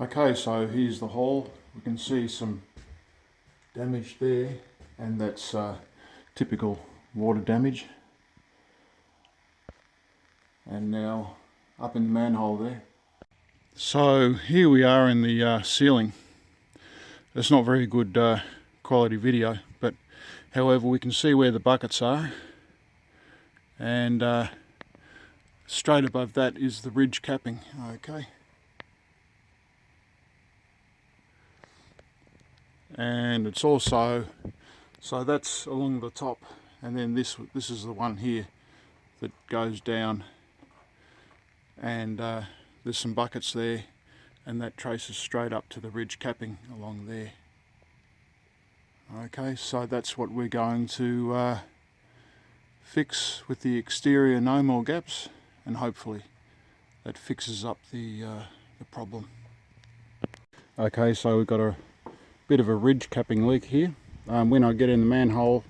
Okay, so here's the hole. We can see some damage there, and that's typical water damage. And now up in the manhole there. So here we are in the ceiling. It's not very good quality video, but however we can see where the buckets are, and straight above that is the ridge capping. Okay. And it's also, so that's along the top, and then this is the one here that goes down, and there's some buckets there, and that traces straight up to the ridge capping along there. Okay, so that's what we're going to fix with the exterior, no more gaps, and hopefully that fixes up the problem. Okay, so we've got a bit of a ridge capping leak here. When I get in the manhole,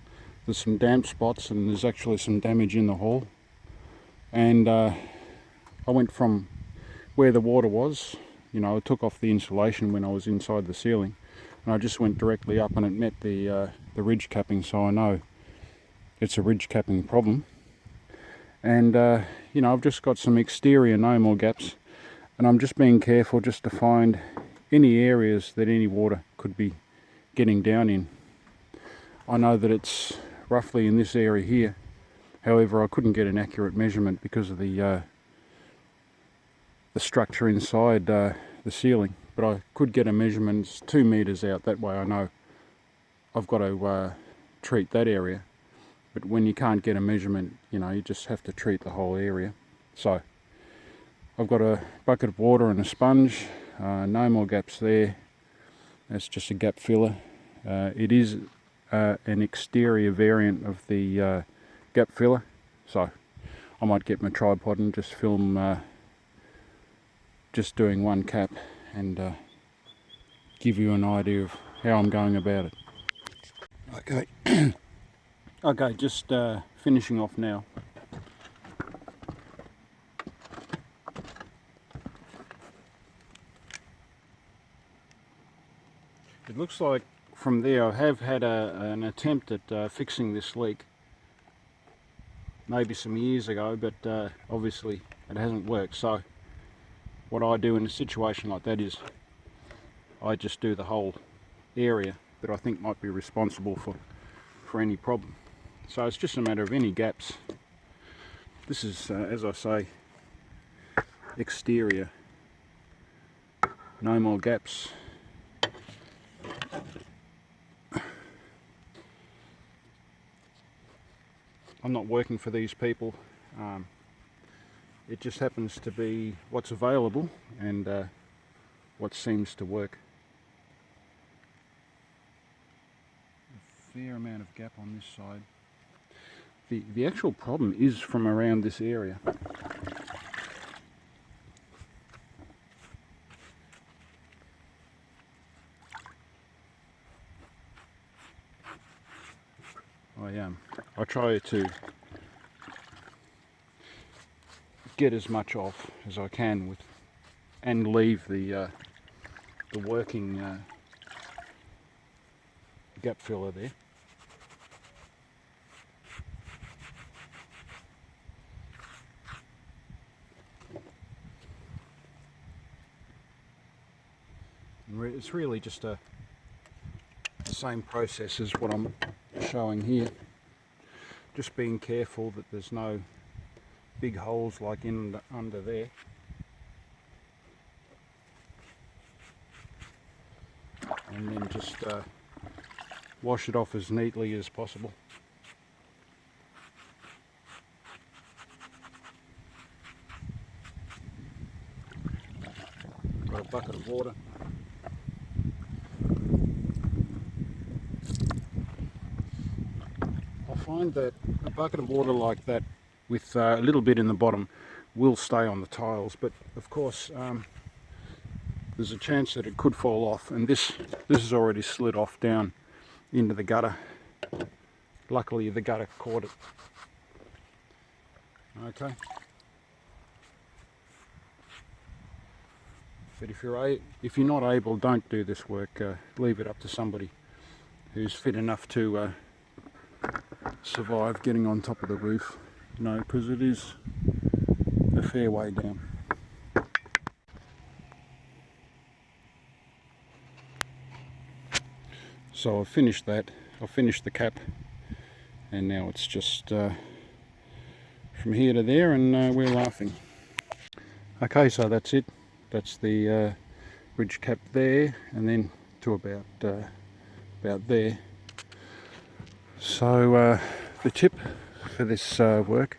there's some damp spots and there's actually some damage in the hole. And I went from where the water was, you know, I took off the insulation when I was inside the ceiling, and I just went directly up and it met the ridge capping, so I know it's a ridge capping problem. And you know, I've just got some exterior no more gaps, and I'm just being careful just to find any areas that any water could be getting down in. I know that it's roughly in this area here. However, I couldn't get an accurate measurement because of the structure inside the ceiling, but I could get a measurement. It's 2 meters out. That way I know I've got to treat that area. But when you can't get a measurement, you know, you just have to treat the whole area. So I've got a bucket of water and a sponge. No more gaps there. That's just a gap filler. It is an exterior variant of the gap filler, so I might get my tripod and just film just doing one cap and give you an idea of how I'm going about it. Okay. Okay, just finishing off now. It looks like from there I have had an attempt at fixing this leak maybe some years ago, but obviously it hasn't worked. So what I do in a situation like that is I just do the whole area that I think might be responsible for any problem. So it's just a matter of any gaps. This is, as I say, exterior, no more gaps. I'm not working for these people. It just happens to be what's available and what seems to work. A fair amount of gap on this side. The actual problem is from around this area. I try to get as much off as I can with, and leave the working gap filler there. It's really just the same process as what I'm showing here. Just being careful that there's no big holes like under there. And then just wash it off as neatly as possible. Got a bucket of water. I find that a bucket of water like that with a little bit in the bottom will stay on the tiles, but of course there's a chance that it could fall off, and this has already slid off down into the gutter. Luckily the gutter caught it. Okay. But if you're not able, don't do this work. Leave it up to somebody who's fit enough to survive getting on top of the roof, you know, because it is a fair way down. So I've finished that. I've finished the cap, and now it's just from here to there, and we're laughing. Okay, so that's it. That's the ridge cap there, and then to about there. So the tip for this work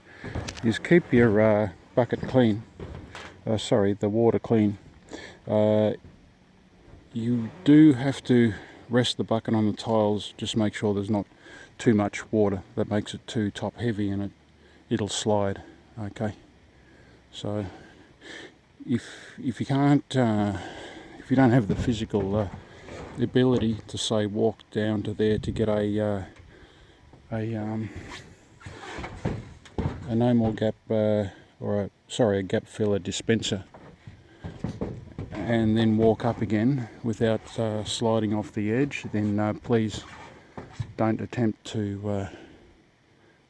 is keep your bucket clean. The water clean. You do have to rest the bucket on the tiles. Just make sure there's not too much water that makes it too top heavy, and it'll slide. Okay, so if you can't, if you don't have the physical ability to say walk down to there to get a no more gap a gap filler dispenser, and then walk up again without sliding off the edge, then please don't attempt to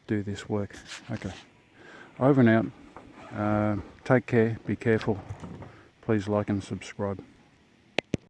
do this work. Okay, over and out. Take care, be careful, please like and subscribe.